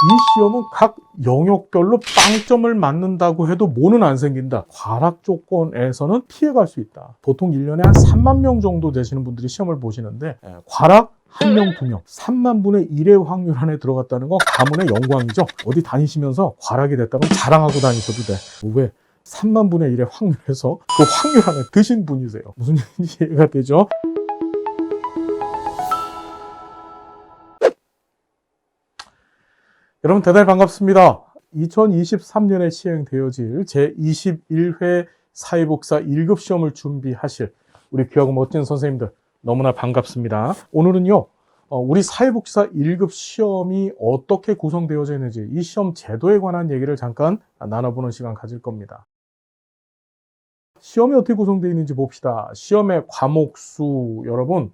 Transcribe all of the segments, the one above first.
이 시험은 각 영역별로 빵점을 맞는다고 해도 뭐는 안 생긴다. 과락 조건에서는 피해갈 수 있다. 보통 1년에 한 3만 명 정도 되시는 분들이 시험을 보시는데 과락 1명, 2명, 3만 분의 1의 확률 안에 들어갔다는 건 가문의 영광이죠. 어디 다니시면서 과락이 됐다면 자랑하고 다니셔도 돼. 왜? 3만 분의 1의 확률에서 그 확률 안에 드신 분이세요. 무슨 얘기인지 이해가 되죠? 여러분 대단히 반갑습니다. 2023년에 시행되어질 제21회 사회복사 1급 시험을 준비하실 우리 귀하고 멋진 선생님들 너무나 반갑습니다. 오늘은요, 우리 사회복사 1급 시험이 어떻게 구성되어져 있는지 이 시험 제도에 관한 얘기를 잠깐 나눠보는 시간 가질 겁니다. 시험이 어떻게 구성되어 있는지 봅시다. 시험의 과목 수, 여러분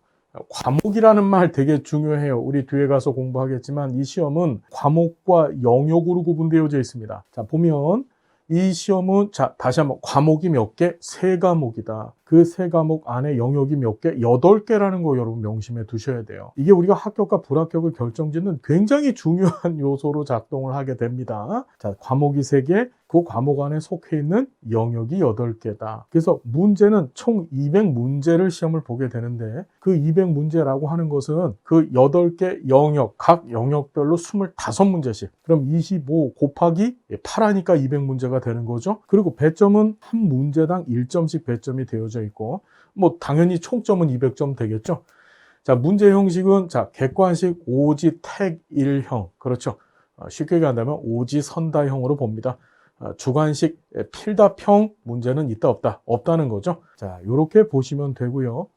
과목이라는 말 되게 중요해요. 우리 뒤에 가서 공부하겠지만 이 시험은 과목과 영역으로 구분되어져 있습니다. 자, 보면 이 시험은 다시 한번 과목이 몇 개? 3과목이다. 그 3과목 안에 영역이 몇 개? 8개라는 거 여러분 명심해 두셔야 돼요. 이게 우리가 합격과 불합격을 결정짓는 굉장히 중요한 요소로 작동을 하게 됩니다. 자, 과목이 3개, 그 과목 안에 속해 있는 영역이 8개다. 그래서 문제는 총 200문제를 시험을 보게 되는데 그 200문제라고 하는 것은 그 8개 영역, 각 영역별로 25문제씩. 그럼 25 곱하기 8하니까 200문제가 되는 거죠. 그리고 배점은 한 문제당 1점씩 배점이 되어져 있고, 뭐 당연히 총점은 200점 되겠죠. 자, 문제 형식은 객관식 오지택일형, 그렇죠. 쉽게 얘기한다면 오지선다형으로 봅니다. 주관식 필답형 문제는 있다 없다는 거죠. 자, 이렇게 보시면 되고요.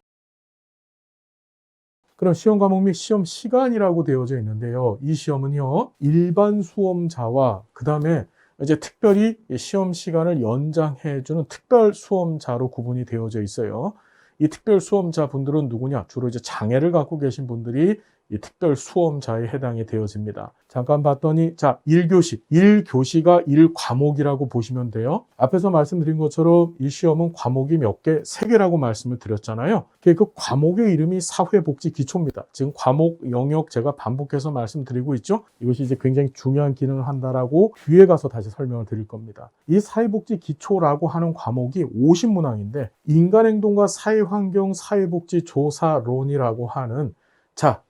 그럼 시험 과목 및 시험 시간이라고 되어져 있는데요. 이 시험은요, 일반 수험자와 그 다음에 이제 특별히 시험 시간을 연장해주는 특별 수험자로 구분이 되어져 있어요. 이 특별 수험자 분들은 누구냐? 주로 이제 장애를 갖고 계신 분들이 이 특별 수험자에 해당이 되어집니다. 잠깐 봤더니 1교시가 1과목이라고 보시면 돼요. 앞에서 말씀드린 것처럼 이 시험은 과목이 몇 개? 3개라고 말씀을 드렸잖아요. 그 과목의 이름이 사회복지기초입니다. 지금 과목 영역 제가 반복해서 말씀드리고 있죠. 이것이 이제 굉장히 중요한 기능을 한다라고 뒤에 가서 다시 설명을 드릴 겁니다. 이 사회복지기초라고 하는 과목이 50문항인데 인간행동과 사회환경 사회복지조사론이라고 하는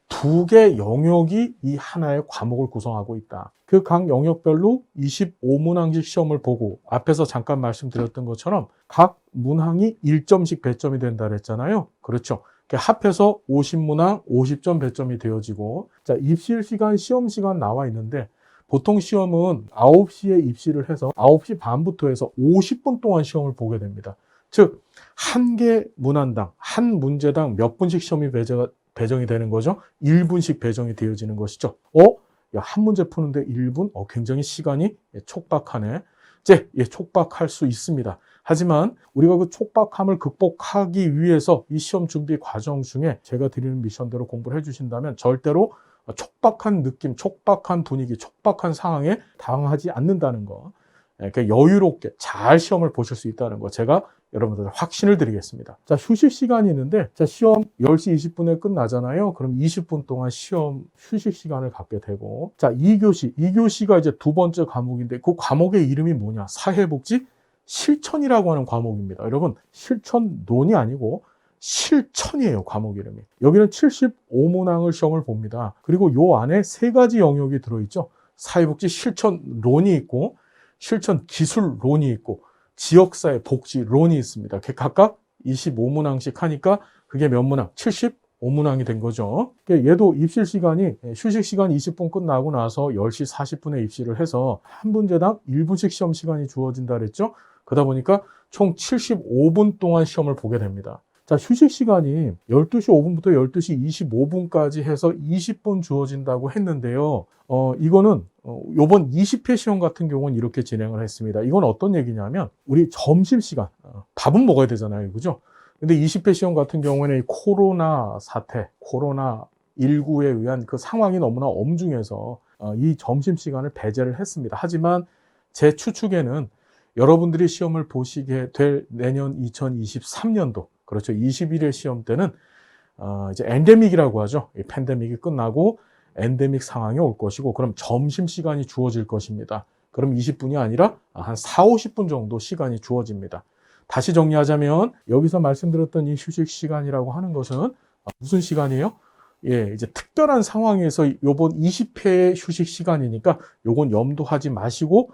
2개 영역이 이 하나의 과목을 구성하고 있다. 그 각 영역별로 25문항씩 시험을 보고 앞에서 잠깐 말씀드렸던 것처럼 각 문항이 1점씩 배점이 된다 그랬잖아요. 그렇죠. 합해서 50문항 50점 배점이 되어지고, 입실 시간, 시험 시간 나와 있는데 보통 시험은 9시에 입시를 해서 9시 반부터 해서 50분 동안 시험을 보게 됩니다. 즉, 한 개 문항당, 한 문제당 몇 분씩 시험이 배정이 되는 거죠. 1분씩 배정이 되어지는 것이죠. 한 문제 푸는데 1분? 굉장히 시간이 촉박하네. 촉박할 수 있습니다. 하지만 우리가 그 촉박함을 극복하기 위해서 이 시험 준비 과정 중에 제가 드리는 미션대로 공부를 해주신다면 절대로 촉박한 느낌, 촉박한 분위기, 촉박한 상황에 당하지 않는다는 거. 여유롭게 잘 시험을 보실 수 있다는 거 제가 여러분들 확신을 드리겠습니다. 휴식 시간이 있는데 시험 10시 20분에 끝나잖아요. 그럼 20분 동안 시험 휴식 시간을 갖게 되고, 2교시가 이제 두 번째 과목인데 그 과목의 이름이 뭐냐? 사회복지 실천이라고 하는 과목입니다. 여러분, 실천론이 아니고 실천이에요, 과목 이름이. 여기는 75문항을 시험을 봅니다. 그리고 요 안에 3가지 영역이 들어있죠. 사회복지 실천론이 있고, 실천 기술론이 있고, 지역사회 복지론이 있습니다. 각각 25문항씩 하니까 그게 몇 문항? 75문항이 된 거죠. 얘도 입실 시간이 휴식 시간 20분 끝나고 나서 10시 40분에 입시를 해서 한 문제당 1분씩 시험 시간이 주어진다 그랬죠. 그러다 보니까 총 75분 동안 시험을 보게 됩니다. 휴식 시간이 12시 5분부터 12시 25분까지 해서 20분 주어진다고 했는데요. 이거는 요번 20회 시험 같은 경우는 이렇게 진행을 했습니다. 이건 어떤 얘기냐면 우리 점심시간, 밥은 먹어야 되잖아요. 그죠? 근데 20회 시험 같은 경우에는 이 코로나 사태, 코로나19에 의한 그 상황이 너무나 엄중해서 이 점심시간을 배제를 했습니다. 하지만 제 추측에는 여러분들이 시험을 보시게 될 내년 2023년도, 그렇죠. 21회 시험 때는 이제 엔데믹이라고 하죠. 이 팬데믹이 끝나고 엔데믹 상황이 올 것이고, 그럼 점심시간이 주어질 것입니다. 그럼 20분이 아니라 한 4, 50분 정도 시간이 주어집니다. 다시 정리하자면 여기서 말씀드렸던 이 휴식 시간이라고 하는 것은 무슨 시간이에요? 예, 이제 특별한 상황에서 요번 20회의 휴식 시간이니까 요건 염두하지 마시고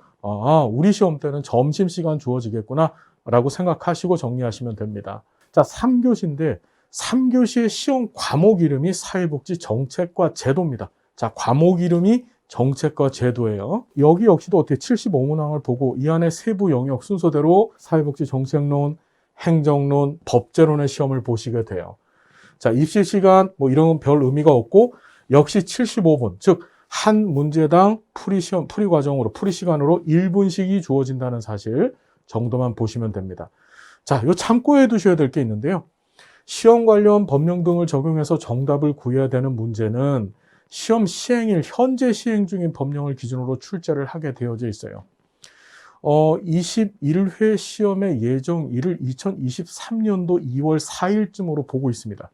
우리 시험 때는 점심시간 주어지겠구나 라고 생각하시고 정리하시면 됩니다. 자, 3교시인데 3교시의 시험 과목 이름이 사회복지 정책과 제도입니다. 자, 과목 이름이 정책과 제도예요. 여기 역시도 어떻게 75문항을 보고 이 안에 세부 영역 순서대로 사회복지 정책론, 행정론, 법제론의 시험을 보시게 돼요. 자, 입시 시간 뭐 이런 건 별 의미가 없고 역시 75분, 즉 한 문제당 풀이 과정으로 풀이 시간으로 1분씩이 주어진다는 사실 정도만 보시면 됩니다. 자, 요 참고해 두셔야 될 게 있는데요. 시험 관련 법령 등을 적용해서 정답을 구해야 되는 문제는 시험 시행일, 현재 시행 중인 법령을 기준으로 출제를 하게 되어져 있어요. 21회 시험의 예정일을 2023년도 2월 4일쯤으로 보고 있습니다.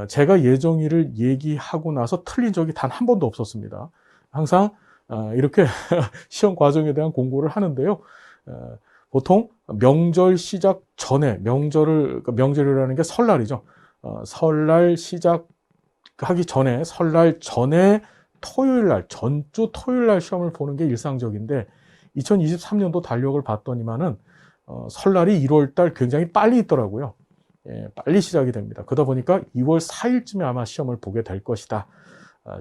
제가 예정일을 얘기하고 나서 틀린 적이 단 한 번도 없었습니다. 항상 이렇게 시험 과정에 대한 공고를 하는데요. 보통 명절 시작 전에, 명절이라는 게 설날이죠. 설날 시작하기 전에, 설날 전에 전주 토요일 날 시험을 보는 게 일상적인데 2023년도 달력을 봤더니만은 설날이 1월 달 굉장히 빨리 있더라고요. 예, 빨리 시작이 됩니다. 그러다 보니까 2월 4일쯤에 아마 시험을 보게 될 것이다.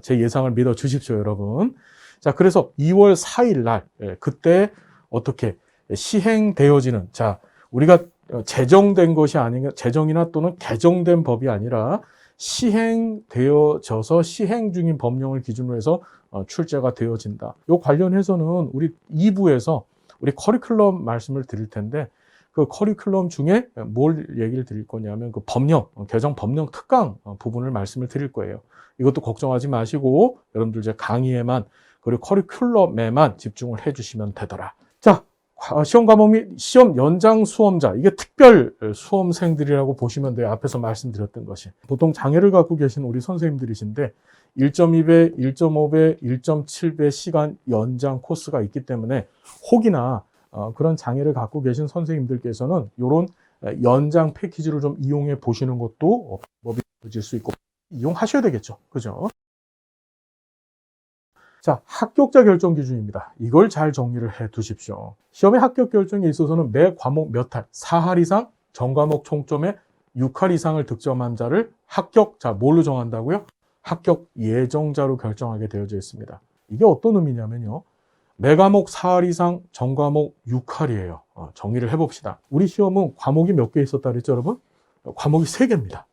제 예상을 믿어 주십시오, 여러분. 자, 그래서 2월 4일 날, 그때 어떻게 시행되어지는, 자, 우리가 제정된 것이 아니라, 제정이나 또는 개정된 법이 아니라 시행되어져서 시행 중인 법령을 기준으로 해서 출제가 되어진다. 이 관련해서는 우리 2부에서 우리 커리큘럼 말씀을 드릴 텐데, 그 커리큘럼 중에 뭘 얘기를 드릴 거냐면 그 개정 법령 특강 부분을 말씀을 드릴 거예요. 이것도 걱정하지 마시고 여러분들 이제 강의에만 그리고 커리큘럼에만 집중을 해주시면 되더라. 자, 시험 과목 및 시험 연장 수험자, 이게 특별 수험생들이라고 보시면 돼요. 앞에서 말씀드렸던 것이. 보통 장애를 갖고 계신 우리 선생님들이신데 1.2배, 1.5배, 1.7배 시간 연장 코스가 있기 때문에 혹이나 그런 장애를 갖고 계신 선생님들께서는 이런 연장 패키지를 좀 이용해 보시는 것도 방법이 되어질 수 있고 이용하셔야 되겠죠. 그죠? 자, 합격자 결정 기준입니다. 이걸 잘 정리를 해 두십시오. 시험의 합격 결정에 있어서는 매 과목 몇 할, 4할 이상, 전과목 총점에 6할 이상을 득점한 자를 합격자, 뭘로 정한다고요? 합격 예정자로 결정하게 되어져 있습니다. 이게 어떤 의미냐면요. 매 과목 4할 이상, 전과목 6할이에요. 정리를 해봅시다. 우리 시험은 과목이 몇 개 있었다 그랬죠, 여러분? 과목이 3개입니다.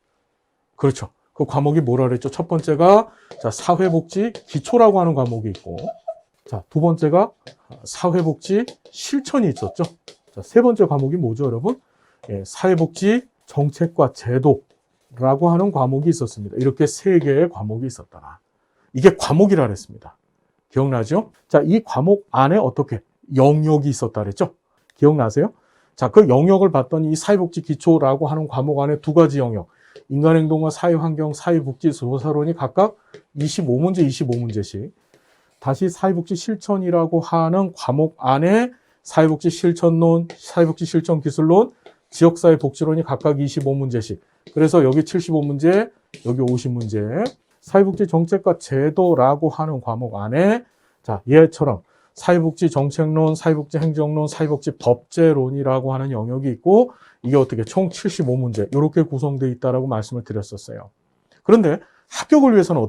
그렇죠. 그 과목이 뭐라 그랬죠? 첫 번째가 사회복지 기초라고 하는 과목이 있고, 자, 두 번째가 사회복지 실천이 있었죠. 자, 세 번째 과목이 뭐죠, 여러분? 예, 사회복지 정책과 제도라고 하는 과목이 있었습니다. 이렇게 3개의 과목이 있었다. 이게 과목이라 그랬습니다. 기억나죠? 자, 이 과목 안에 어떻게 영역이 있었다 그랬죠? 기억나세요? 자, 그 영역을 봤더니 이 사회복지 기초라고 하는 과목 안에 2가지 영역, 인간행동과 사회환경, 사회복지 조사론이 각각 25문제, 25문제씩, 다시 사회복지 실천이라고 하는 과목 안에 사회복지 실천론, 사회복지 실천 기술론, 지역사회 복지론이 각각 25문제씩. 그래서 여기 75문제, 여기 50문제. 사회복지 정책과 제도라고 하는 과목 안에, 자, 얘처럼 사회복지 정책론, 사회복지 행정론, 사회복지 법제론이라고 하는 영역이 있고, 이게 어떻게 총 75문제 이렇게 구성되어 있다라고 말씀을 드렸었어요. 그런데 합격을 위해서는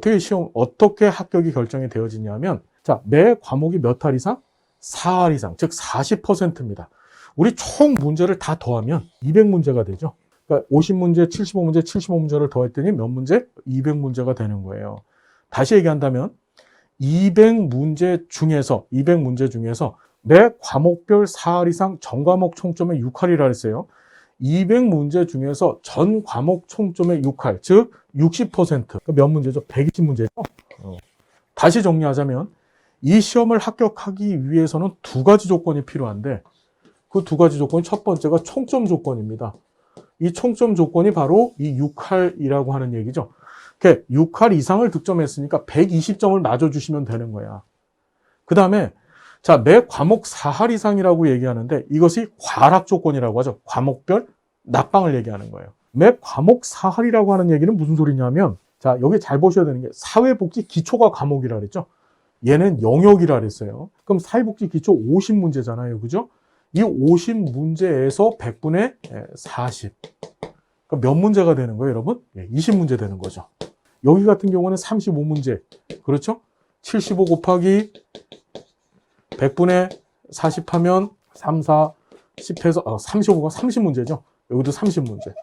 어떻게 합격이 결정이 되어지냐면, 자, 매 과목이 몇 할 이상? 4할 이상, 즉 40%입니다. 우리 총 문제를 다 더하면 200문제가 되죠. 그러니까 50문제, 75문제, 75문제를 더했더니 몇 문제? 200문제가 되는 거예요. 다시 얘기한다면 200문제 중에서 매 과목별 4할 이상 전 과목 총점의 6할이라 했어요. 200문제 중에서 전 과목 총점의 6할, 즉 60%. 몇 문제죠? 120문제죠. 다시 정리하자면 이 시험을 합격하기 위해서는 2가지 조건이 필요한데 그 2가지 조건이 첫 번째가 총점 조건입니다. 이 총점 조건이 바로 이 6할이라고 하는 얘기죠. 이렇게 6할 이상을 득점했으니까 120점을 맞아주시면 되는 거야. 그 다음에 자, 매 과목 4할 이상이라고 얘기하는데 이것이 과락 조건이라고 하죠. 과목별 낙방을 얘기하는 거예요. 매 과목 4할이라고 하는 얘기는 무슨 소리냐면, 자, 여기 잘 보셔야 되는 게 사회복지 기초가 과목이라 그랬죠. 얘는 영역이라 그랬어요. 그럼 사회복지 기초 50문제잖아요. 그죠? 이 50문제에서 100분의 40. 그럼 몇 문제가 되는 거예요, 여러분? 20문제 되는 거죠. 여기 같은 경우는 35문제. 그렇죠? 75 곱하기 100분의 40 하면 3, 4, 10해서 35가 30문제죠. 여기도 30문제.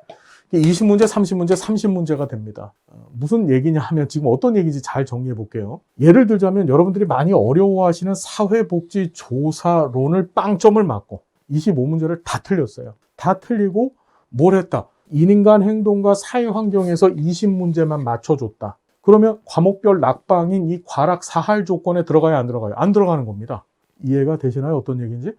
20문제, 30문제, 30문제가 됩니다. 무슨 얘기냐 하면 지금 어떤 얘기인지 잘 정리해 볼게요. 예를 들자면 여러분들이 많이 어려워하시는 사회복지조사론을 빵점을 맞고 25문제를 다 틀렸어요. 다 틀리고 뭘 했다? 인인간 행동과 사회환경에서 20문제만 맞춰줬다. 그러면 과목별 낙방인 이 과락 4할 조건에 들어가야 안 들어가요? 안 들어가는 겁니다. 이해가 되시나요? 어떤 얘기인지?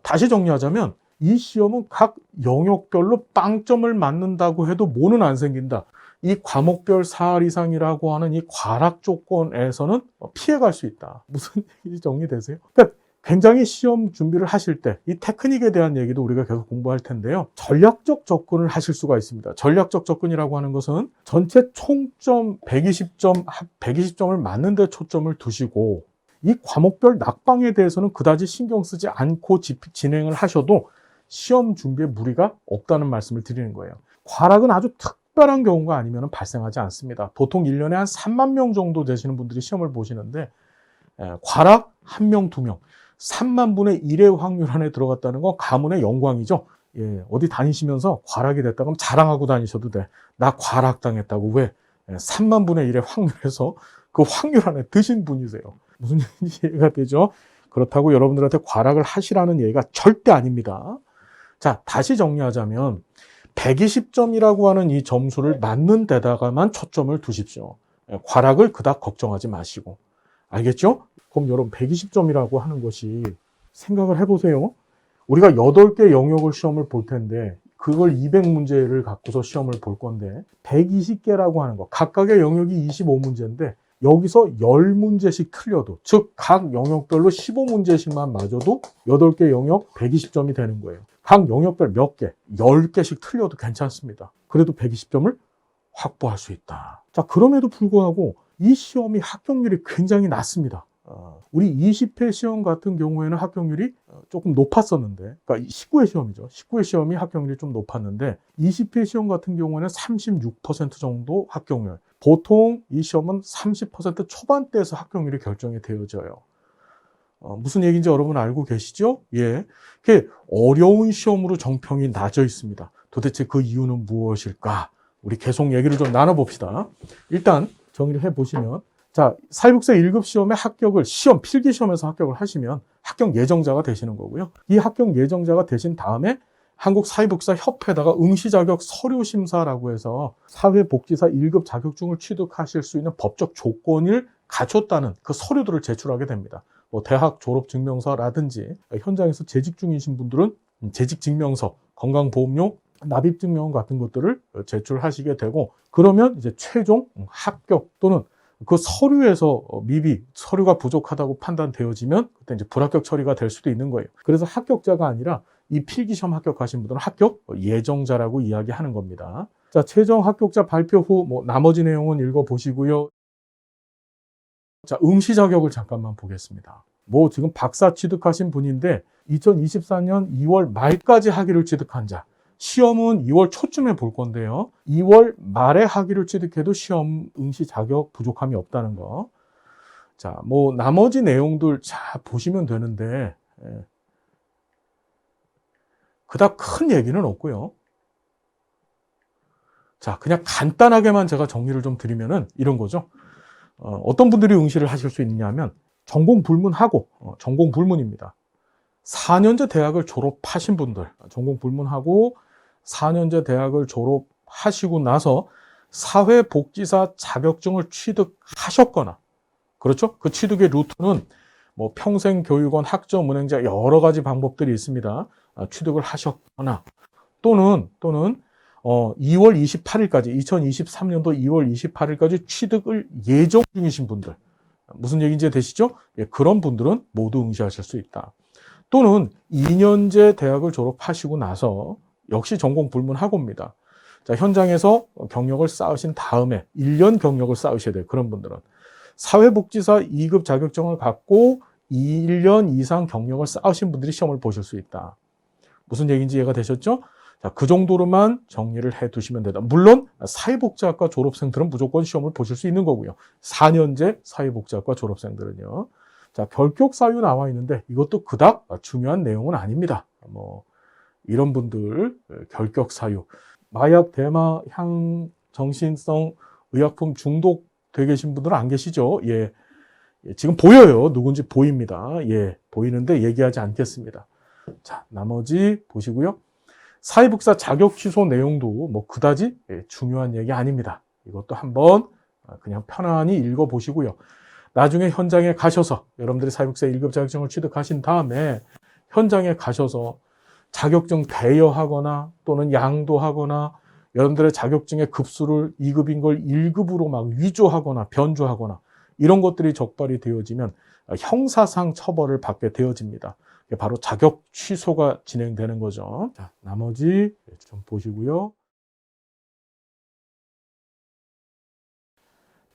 다시 정리하자면 이 시험은 각 영역별로 빵점을 맞는다고 해도 뭐는 안 생긴다. 이 과목별 4할 이상이라고 하는 이 과락 조건에서는 피해갈 수 있다. 무슨 얘기인지 정리되세요? 그러니까 굉장히 시험 준비를 하실 때 이 테크닉에 대한 얘기도 우리가 계속 공부할 텐데요. 전략적 접근을 하실 수가 있습니다. 전략적 접근이라고 하는 것은 전체 총점 120점을 맞는 데 초점을 두시고 이 과목별 낙방에 대해서는 그다지 신경 쓰지 않고 진행을 하셔도 시험 준비에 무리가 없다는 말씀을 드리는 거예요. 과락은 아주 특별한 경우가 아니면 발생하지 않습니다. 보통 1년에 한 3만 명 정도 되시는 분들이 시험을 보시는데 과락 1명, 2명, 3만 분의 1의 확률 안에 들어갔다는 건 가문의 영광이죠. 어디 다니시면서 과락이 됐다 그러면 자랑하고 다니셔도 돼. 나 과락당했다고. 왜? 3만 분의 1의 확률에서 그 확률 안에 드신 분이세요. 무슨 얘기인지 이해가 되죠? 그렇다고 여러분들한테 과락을 하시라는 얘기가 절대 아닙니다. 자, 다시 정리하자면 120점이라고 하는 이 점수를 맞는 데다가만 초점을 두십시오. 과락을 그닥 걱정하지 마시고. 알겠죠? 그럼 여러분 120점이라고 하는 것이 생각을 해보세요. 우리가 8개 영역을 시험을 볼 텐데 그걸 200문제를 갖고서 시험을 볼 건데 120개라고 하는 거, 각각의 영역이 25문제인데 여기서 10문제씩 틀려도, 즉 각 영역별로 15문제씩만 맞아도 8개 영역 120점이 되는 거예요. 각 영역별 몇 개, 10개씩 틀려도 괜찮습니다. 그래도 120점을 확보할 수 있다. 자, 그럼에도 불구하고 이 시험이 합격률이 굉장히 낮습니다. 우리 20회 시험 같은 경우에는 합격률이 조금 높았었는데, 그러니까 19회 시험이죠. 19회 시험이 합격률이 좀 높았는데 20회 시험 같은 경우에는 36% 정도 합격률. 보통 이 시험은 30% 초반대에서 합격률이 결정이 되어져요. 무슨 얘기인지 여러분 알고 계시죠? 예. 그게 어려운 시험으로 정평이 낮아 있습니다. 도대체 그 이유는 무엇일까? 우리 계속 얘기를 좀 나눠봅시다. 일단 정리를 해보시면, 자, 사회복사 1급 시험에 합격을, 시험, 필기시험에서 합격을 하시면 합격 예정자가 되시는 거고요. 이 합격 예정자가 되신 다음에 한국사회복지사협회에다가 응시자격 서류심사라고 해서 사회복지사 1급 자격증을 취득하실 수 있는 법적 조건을 갖췄다는 그 서류들을 제출하게 됩니다. 뭐 대학 졸업증명서라든지 현장에서 재직 중이신 분들은 재직증명서, 건강보험료, 납입증명 같은 것들을 제출하시게 되고, 그러면 이제 최종 합격 또는 그 서류에서 미비, 서류가 부족하다고 판단되어지면 그때 이제 불합격 처리가 될 수도 있는 거예요. 그래서 합격자가 아니라 이 필기시험 합격하신 분들은 합격 예정자라고 이야기하는 겁니다. 자, 최종 합격자 발표 후 뭐 나머지 내용은 읽어보시고요. 자, 응시 자격을 잠깐만 보겠습니다. 뭐 지금 박사 취득하신 분인데 2024년 2월 말까지 학위를 취득한 자, 시험은 2월 초쯤에 볼 건데요. 2월 말에 학위를 취득해도 시험 응시 자격 부족함이 없다는 거. 자, 뭐 나머지 내용들 잘 보시면 되는데 그닥 큰 얘기는 없고요. 자, 그냥 간단하게만 제가 정리를 좀 드리면은 이런 거죠. 어떤 분들이 응시를 하실 수 있냐면 전공 불문하고, 전공 불문입니다. 4년제 대학을 졸업하신 분들, 전공 불문하고 4년제 대학을 졸업하시고 나서 사회복지사 자격증을 취득하셨거나, 그렇죠? 그 취득의 루트는 뭐 평생교육원, 학점은행자 여러 가지 방법들이 있습니다. 취득을 하셨거나 또는 2월 28일까지, 2023년도 2월 28일까지 취득을 예정 중이신 분들, 무슨 얘기인지 되시죠? 예, 그런 분들은 모두 응시하실 수 있다. 또는 2년제 대학을 졸업하시고 나서 역시 전공 불문학고입니다. 자, 현장에서 경력을 쌓으신 다음에 1년 경력을 쌓으셔야 돼요. 그런 분들은 사회복지사 2급 자격증을 갖고 1년 이상 경력을 쌓으신 분들이 시험을 보실 수 있다. 무슨 얘기인지 이해가 되셨죠? 자, 그 정도로만 정리를 해 두시면 된다. 물론 사회복지학과 졸업생들은 무조건 시험을 보실 수 있는 거고요. 4년제 사회복지학과 졸업생들은요. 자, 결격 사유 나와 있는데 이것도 그닥 중요한 내용은 아닙니다. 이런 분들 결격 사유, 마약, 대마, 향, 정신성 의약품 중독 돼 계신 분들은 안 계시죠? 예. 지금 보여요. 누군지 보입니다. 예. 보이는데 얘기하지 않겠습니다. 자, 나머지 보시고요. 사회복지사 자격 취소 내용도 그다지 중요한 얘기 아닙니다. 이것도 한번 그냥 편안히 읽어보시고요. 나중에 현장에 가셔서 여러분들이 사회복지사 1급 자격증을 취득하신 다음에 현장에 가셔서 자격증 대여하거나 또는 양도하거나 여러분들의 자격증의 급수를 2급인 걸 1급으로 막 위조하거나 변조하거나 이런 것들이 적발이 되어지면 형사상 처벌을 받게 되어집니다. 바로 자격 취소가 진행되는 거죠. 자, 나머지 좀 보시고요.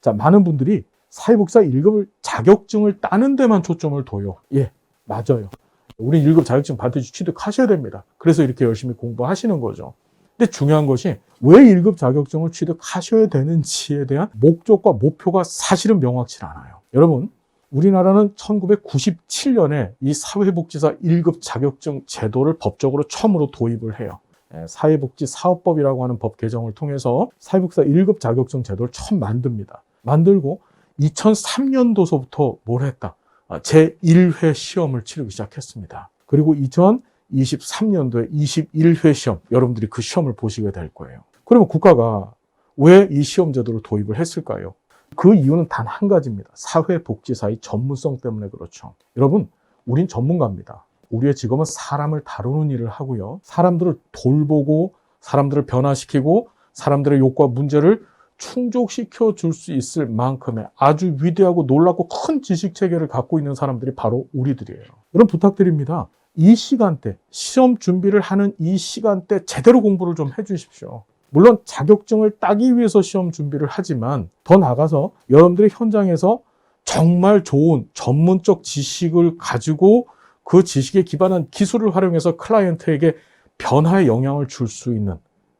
자, 많은 분들이 사회복지사 1급을 자격증을 따는 데만 초점을 둬요. 예, 맞아요. 우리 1급 자격증 반드시 취득하셔야 됩니다. 그래서 이렇게 열심히 공부하시는 거죠. 근데 중요한 것이 왜 1급 자격증을 취득하셔야 되는지에 대한 목적과 목표가 사실은 명확치 않아요. 여러분, 우리나라는 1997년에 이 사회복지사 1급 자격증 제도를 법적으로 처음으로 도입을 해요. 사회복지사업법이라고 하는 법 개정을 통해서 사회복지사 1급 자격증 제도를 처음 만듭니다. 만들고 2003년도서부터 뭘 했다? 제1회 시험을 치르기 시작했습니다. 그리고 2023년도에 21회 시험, 여러분들이 그 시험을 보시게 될 거예요. 그러면 국가가 왜 이 시험 제도를 도입을 했을까요? 그 이유는 단 한 가지입니다. 사회복지사의 전문성 때문에 그렇죠. 여러분, 우린 전문가입니다. 우리의 직업은 사람을 다루는 일을 하고요. 사람들을 돌보고, 사람들을 변화시키고, 사람들의 욕구와 문제를 충족시켜 줄 수 있을 만큼의 아주 위대하고 놀랍고 큰 지식 체계를 갖고 있는 사람들이 바로 우리들이에요. 여러분 부탁드립니다. 이 시간대, 시험 준비를 하는 이 시간대 제대로 공부를 좀 해주십시오. 물론 자격증을 따기 위해서 시험 준비를 하지만 더 나아가서 여러분들이 현장에서 정말 좋은 전문적 지식을 가지고 그 지식에 기반한 기술을 활용해서 클라이언트에게 변화의 영향을 줄 수 있는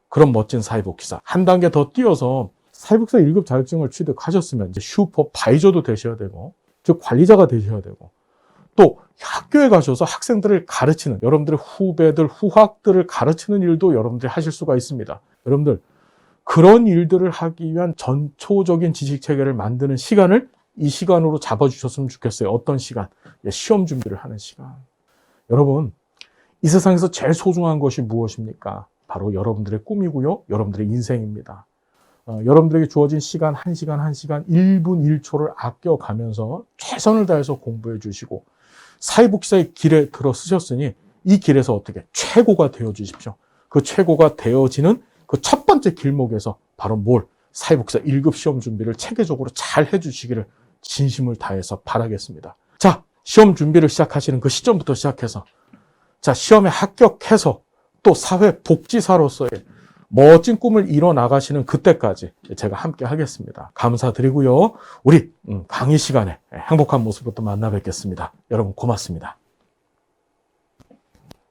그런 멋진 사회복지사. 한 단계 더 뛰어서 사회복지사 1급 자격증을 취득하셨으면 이제 슈퍼바이저도 되셔야 되고, 즉 관리자가 되셔야 되고, 또 학교에 가셔서 학생들을 가르치는, 여러분들의 후배들, 후학들을 가르치는 일도 여러분들이 하실 수가 있습니다. 여러분들 그런 일들을 하기 위한 전초적인 지식체계를 만드는 시간을 이 시간으로 잡아주셨으면 좋겠어요. 어떤 시간? 시험 준비를 하는 시간. 여러분, 이 세상에서 제일 소중한 것이 무엇입니까? 바로 여러분들의 꿈이고요. 여러분들의 인생입니다. 여러분들에게 주어진 시간, 1시간, 1분 1초를 아껴가면서 최선을 다해서 공부해 주시고 사회복지사의 길에 들어서셨으니 이 길에서 어떻게 최고가 되어 주십시오. 그 최고가 되어지는 그 첫 번째 길목에서 바로 사회복지사 1급 시험 준비를 체계적으로 잘 해주시기를 진심을 다해서 바라겠습니다. 자, 시험 준비를 시작하시는 그 시점부터 시작해서 자, 시험에 합격해서 또 사회복지사로서의 멋진 꿈을 이뤄 나가시는 그때까지 제가 함께 하겠습니다. 감사드리고요. 우리 강의 시간에 행복한 모습으로 또 만나 뵙겠습니다. 여러분 고맙습니다.